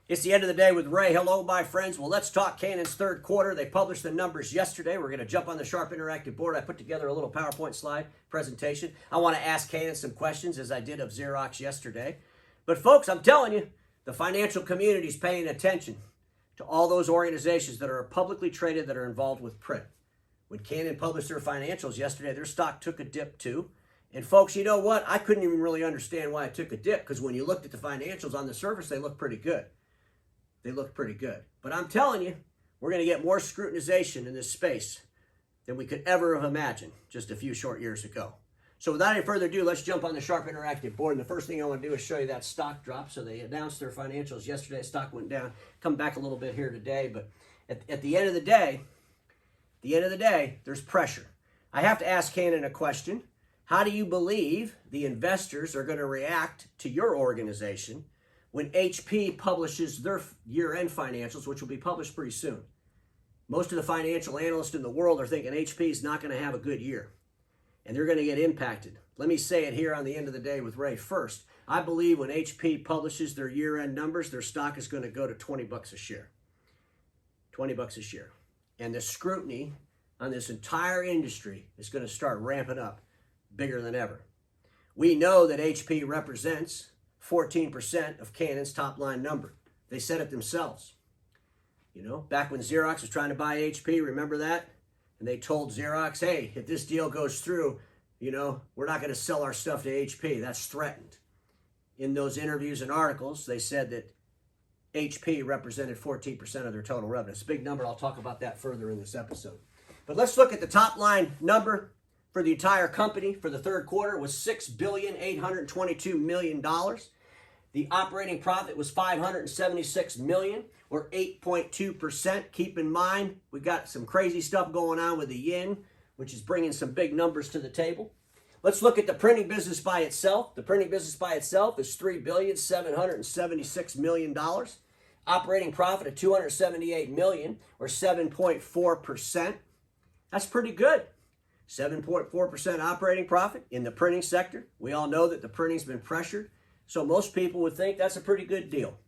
It's the end of the day with Ray. Hello, my friends. Well, let's talk Canon's third quarter. They published the numbers yesterday. We're going to jump on the Sharp Interactive board. I put together a little PowerPoint slide presentation. I want to ask Canon some questions, as I did of Xerox yesterday. But folks, I'm telling you, the financial community is paying attention to all those organizations that are publicly traded that are involved with print. When Canon published their financials yesterday, their stock took a dip too. And folks, you know what? I couldn't even really understand why it took a dip, because when you looked at the financials on the surface, they looked pretty good. They look pretty good. But I'm telling you, we're going to get more scrutinization in this space than we could ever have imagined just a few short years ago. So without any further ado, let's jump on the Sharp Interactive board. And the first thing I want to do is show you that stock drop. So they announced their financials yesterday. Stock went down, come back a little bit here today. But at the end of the day, there's pressure. I have to ask Canon a question. How do you believe the investors are going to react to your organization when HP publishes their year-end financials, which will be published pretty soon? Most of the financial analysts in the world are thinking HP is not going to have a good year, and they're going to get impacted. Let me say it here on the end of the day with Ray first. I believe when HP publishes their year-end numbers, their stock is going to go to 20 bucks a share. 20 bucks a share. And the scrutiny on this entire industry is going to start ramping up bigger than ever. We know that HP represents 14% of Canon's top line number. They said it themselves. You know, back when Xerox was trying to buy HP, remember that? And they told Xerox, hey, if this deal goes through, you know, we're not going to sell our stuff to HP. That's threatened. In those interviews and articles, they said that HP represented 14% of their total revenue. It's a big number. I'll talk about that further in this episode. But let's look at the top line number for the entire company for the third quarter was $6,822 million. The operating profit was $576 million, or 8.2%. Keep in mind, we got some crazy stuff going on with the yen, which is bringing some big numbers to the table. Let's look at the printing business by itself. The printing business by itself is $3,776 million. Operating profit of $278 million, or 7.4%. That's pretty good. 7.4% operating profit in the printing sector. We all know that the printing's been pressured, so most people would think that's a pretty good deal.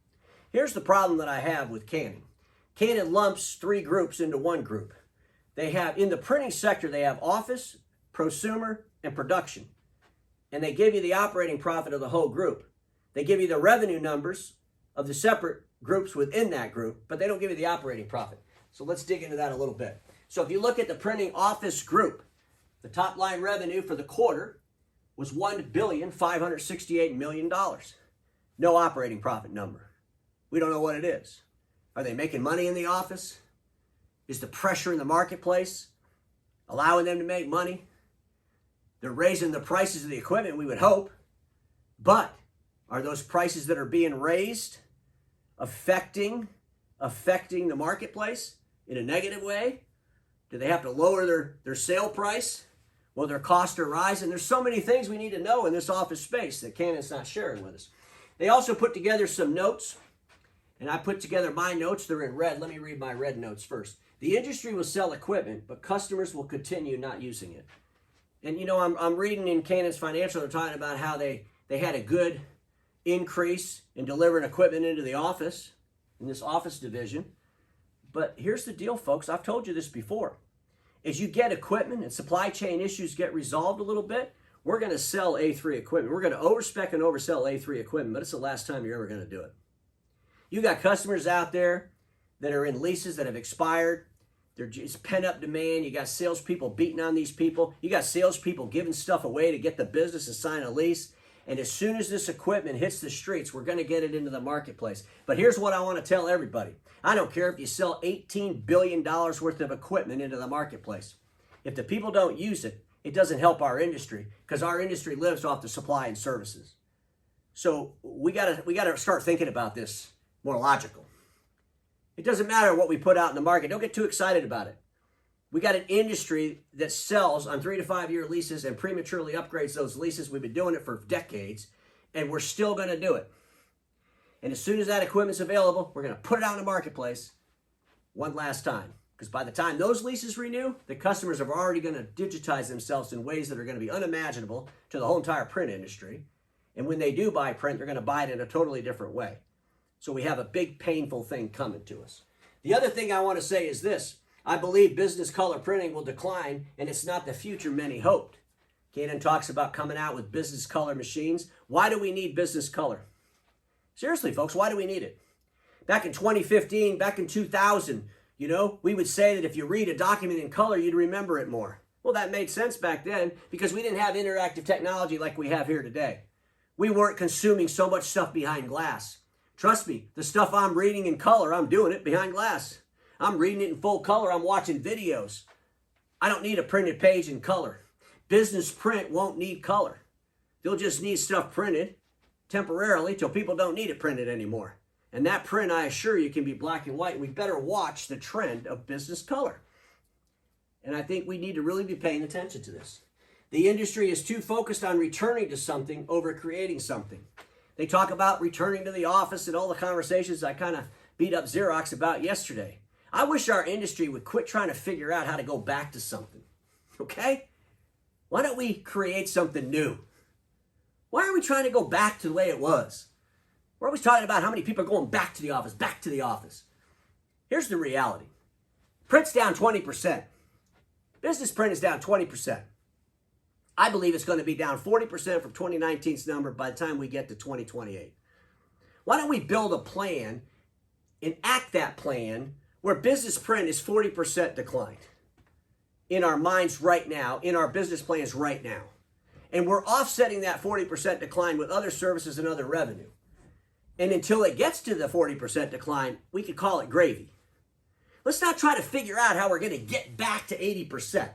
Here's the problem that I have with Canon. Canon lumps three groups into one group. They have, in the printing sector, they have office, prosumer, and production. And they give you the operating profit of the whole group. They give you the revenue numbers of the separate groups within that group, but they don't give you the operating profit. So let's dig into that a little bit. So if you look at the printing office group, the top line revenue for the quarter was $1,568 million. No operating profit number. We don't know what it is. Are they making money in the office? Is the pressure in the marketplace allowing them to make money? They're raising the prices of the equipment, we would hope. But are those prices that are being raised affecting the marketplace in a negative way? Do they have to lower their sale price? Will their costs are rising? There's so many things we need to know in this office space that Canon's not sharing with us. They also put together some notes, and I put together my notes. They're in red. Let me read my red notes first. The industry will sell equipment, but customers will continue not using it. And you know, I'm reading in Canon's financial, they're talking about how they had a good increase in delivering equipment into the office, in this office division. But here's the deal, folks. I've told you this before. As you get equipment and supply chain issues get resolved a little bit, we're going to sell A3 equipment. We're going to overspec and oversell A3 equipment, but it's the last time you're ever going to do it. You got customers out there that are in leases that have expired. There's just pent-up demand. You got salespeople beating on these people. You got salespeople giving stuff away to get the business to sign a lease. And as soon as this equipment hits the streets, we're going to get it into the marketplace. But here's what I want to tell everybody. I don't care if you sell $18 billion worth of equipment into the marketplace. If the people don't use it, it doesn't help our industry, because our industry lives off the supply and services. So we gotta start thinking about this more logical. It doesn't matter what we put out in the market. Don't get too excited about it. We got an industry that sells on 3 to 5 year leases and prematurely upgrades those leases. We've been doing it for decades, and we're still going to do it. And as soon as that equipment's available, we're going to put it out in the marketplace one last time. Because by the time those leases renew, the customers are already going to digitize themselves in ways that are going to be unimaginable to the whole entire print industry. And when they do buy print, they're going to buy it in a totally different way. So we have a big painful thing coming to us. The other thing I want to say is this. I believe business color printing will decline, and it's not the future many hoped. Canon talks about coming out with business color machines. Why do we need business color? Seriously, folks, why do we need it? Back in 2015, back in 2000, we would say that if you read a document in color, you'd remember it more. Well, that made sense back then because we didn't have interactive technology like we have here today. We weren't consuming so much stuff behind glass. Trust me, the stuff I'm reading in color, I'm doing it behind glass. I'm reading it in full color. I'm watching videos. I don't need a printed page in color. Business print won't need color. They'll just need stuff printed temporarily till people don't need it printed anymore. And that print, I assure you, can be black and white. And we better watch the trend of business color. And I think we need to really be paying attention to this. The industry is too focused on returning to something over creating something. They talk about returning to the office and all the conversations I kind of beat up Xerox about yesterday. I wish our industry would quit trying to figure out how to go back to something. Okay? Why don't we create something new? Why are we trying to go back to the way it was? We're always talking about how many people are going back to the office, back to the office. Here's the reality. Print's down 20%. Business print is down 20%. I believe it's going to be down 40% from 2019's number by the time we get to 2028. Why don't we build a plan, enact that plan, where business print is 40% declined in our minds right now, in our business plans right now. And we're offsetting that 40% decline with other services and other revenue. And until it gets to the 40% decline, we could call it gravy. Let's not try to figure out how we're going to get back to 80%.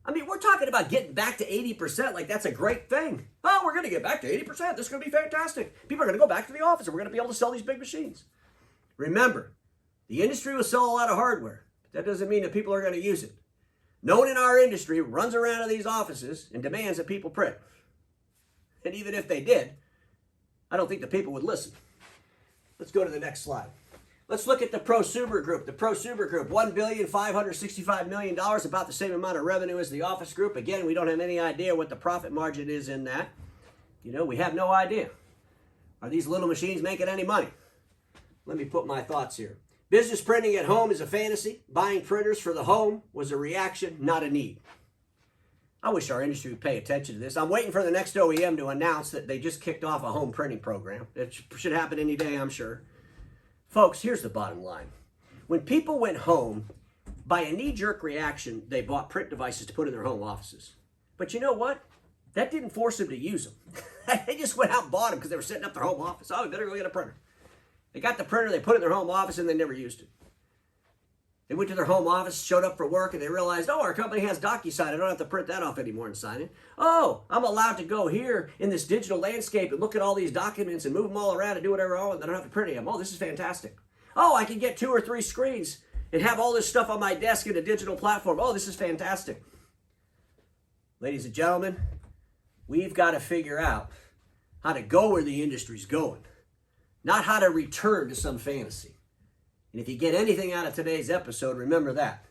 I mean, we're talking about getting back to 80% like that's a great thing. Oh, we're going to get back to 80%. This is going to be fantastic. People are going to go back to the office and we're going to be able to sell these big machines. Remember, the industry will sell a lot of hardware, but that doesn't mean that people are going to use it. No one in our industry runs around to these offices and demands that people print. And even if they did, I don't think the people would listen. Let's go to the next slide. Let's look at the Prosumer Group. The Prosumer Group, $1,565 million, about the same amount of revenue as the Office Group. Again, we don't have any idea what the profit margin is in that. We have no idea. Are these little machines making any money? Let me put my thoughts here. Business printing at home is a fantasy. Buying printers for the home was a reaction, not a need. I wish our industry would pay attention to this. I'm waiting for the next OEM to announce that they just kicked off a home printing program. It should happen any day, I'm sure. Folks, here's the bottom line. When people went home, by a knee-jerk reaction, they bought print devices to put in their home offices. But you know what? That didn't force them to use them. They just went out and bought them because they were setting up their home office. Oh, we better go get a printer. They got the printer, they put it in their home office, and they never used it. They went to their home office, showed up for work, and they realized, oh, our company has DocuSign. I don't have to print that off anymore and sign it. Oh, I'm allowed to go here in this digital landscape and look at all these documents and move them all around and do whatever I want. I don't have to print them. Oh, this is fantastic. Oh, I can get 2 or 3 screens and have all this stuff on my desk in a digital platform. Oh, this is fantastic. Ladies and gentlemen, we've got to figure out how to go where the industry's going, not how to return to some fantasy. And if you get anything out of today's episode, remember that.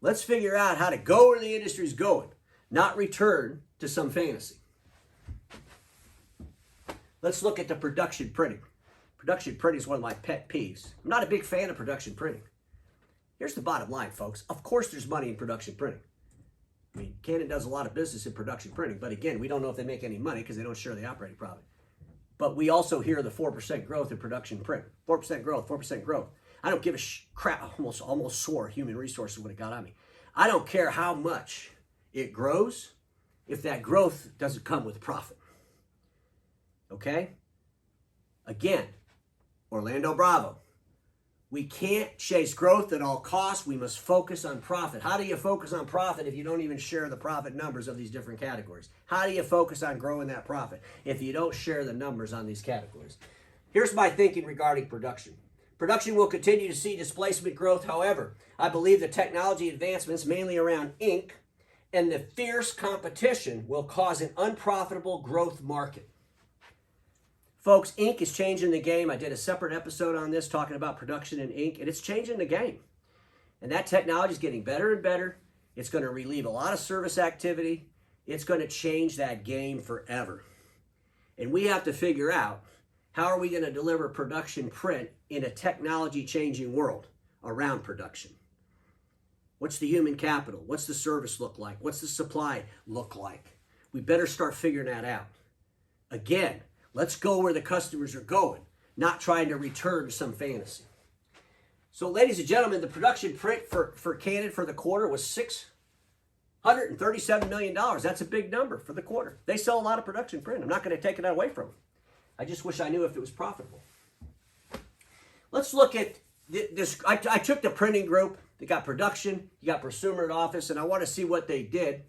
Let's figure out how to go where the industry's going, not return to some fantasy. Let's look at the production printing. Production printing is one of my pet peeves. I'm not a big fan of production printing. Here's the bottom line, folks. Of course there's money in production printing. I mean, Canon does a lot of business in production printing, but again, we don't know if they make any money because they don't share the operating profit. But we also hear the 4% growth in production print. 4% growth, 4% growth. I don't give a crap. I almost swore human resources would have got on me. I don't care how much it grows if that growth doesn't come with profit. Okay? Again, Orlando Bravo. We can't chase growth at all costs. We must focus on profit. How do you focus on profit if you don't even share the profit numbers of these different categories? How do you focus on growing that profit if you don't share the numbers on these categories? Here's my thinking regarding production. Production will continue to see displacement growth. However, I believe the technology advancements, mainly around ink, and the fierce competition will cause an unprofitable growth market. Folks, ink is changing the game. I did a separate episode on this talking about production in ink, and it's changing the game. And that technology is getting better and better. It's going to relieve a lot of service activity. It's going to change that game forever. And we have to figure out How are we going to deliver production print in a technology-changing world around production? What's the human capital? What's the service look like? What's the supply look like? We better start figuring that out. Again, let's go where the customers are going, not trying to return to some fantasy. So, ladies and gentlemen, the production print for Canon for the quarter was $637 million. That's a big number for the quarter. They sell a lot of production print. I'm not going to take it away from them. I just wish I knew if it was profitable. Let's look at this. I took the printing group. They got production. You got Prosumer at office, and I want to see what they did,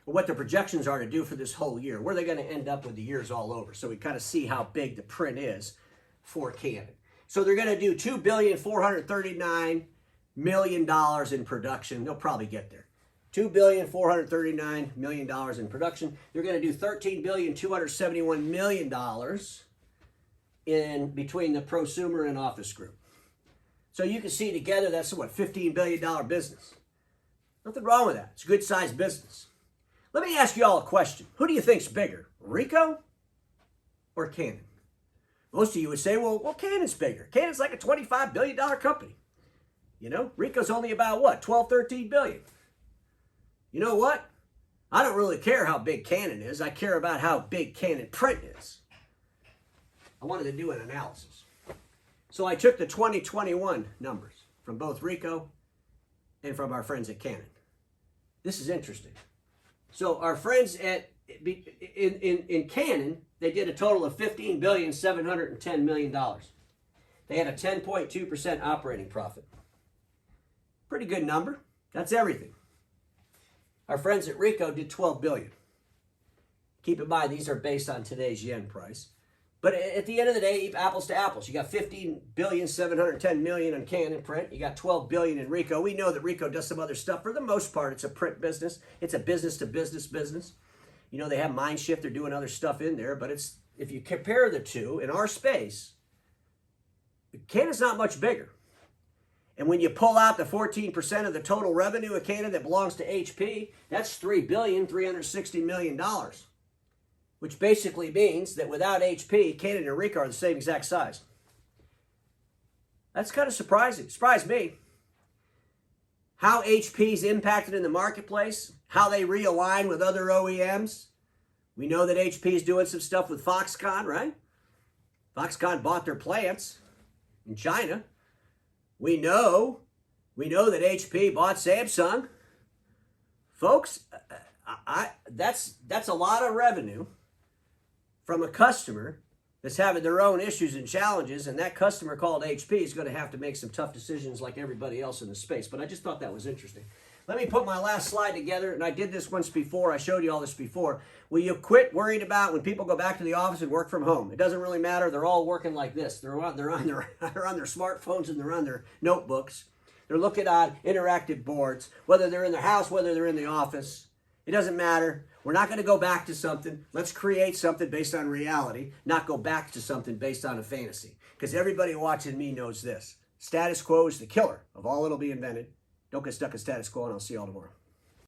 or what the projections are to do for this whole year. Where they're going to end up with the years all over. So we kind of see how big the print is for Canon. So they're going to do $2,439 million in production. They'll probably get there. $2,439 million in production. They're going to do $13,271 million in between the Prosumer and Office Group. So you can see together that's what, $15 billion business. Nothing wrong with that. It's a good sized business. Let me ask you all a question. Who do you think's bigger, Ricoh or Canon? Most of you would say, well, Canon's bigger. Canon's like a $25 billion company. You know, Ricoh's only about what, 12, 13 billion. You know what? I don't really care how big Canon is. I care about how big Canon print is. I wanted to do an analysis. So I took the 2021 numbers from both Ricoh and from our friends at Canon. This is interesting. So our friends at in Canon, they did a total of $15,710 million. They had a 10.2% operating profit. Pretty good number. That's everything. Our friends at Ricoh did $12 billion. Keep in mind, these are based on today's yen price. But at the end of the day, apples to apples. You got $15,710 million on Canon print. You got $12 billion in Ricoh. We know that Ricoh does some other stuff. For the most part, it's a print business. It's a business-to-business business. You know, they have Mindshift. They're doing other stuff in there. But it's, if you compare the two in our space, Canon's not much bigger. And when you pull out the 14% of the total revenue of Canon that belongs to HP, that's $3,360 million. Which basically means that without HP, Canon and Ricoh are the same exact size. That's kind of surprising. Surprised me. How HP's impacted in the marketplace, how they realign with other OEMs. We know that HP's doing some stuff with Foxconn, right? Foxconn bought their plants in China. We know that HP bought Samsung. Folks, that's a lot of revenue from a customer that's having their own issues and challenges, and that customer called HP is going to have to make some tough decisions like everybody else in the space. But I just thought that was interesting. Let me put my last slide together, and I did this once before. I showed you all this before. Will you quit worrying about when people go back to the office and work from home? It doesn't really matter. They're all working like this. They're on their smartphones and they're on their notebooks. They're looking on interactive boards, whether they're in their house, whether they're in the office. It doesn't matter. We're not going to go back to something. Let's create something based on reality, not go back to something based on a fantasy. Because everybody watching me knows this. Status quo is the killer of all that'll be invented. Don't get stuck in status quo, and I'll see you all tomorrow.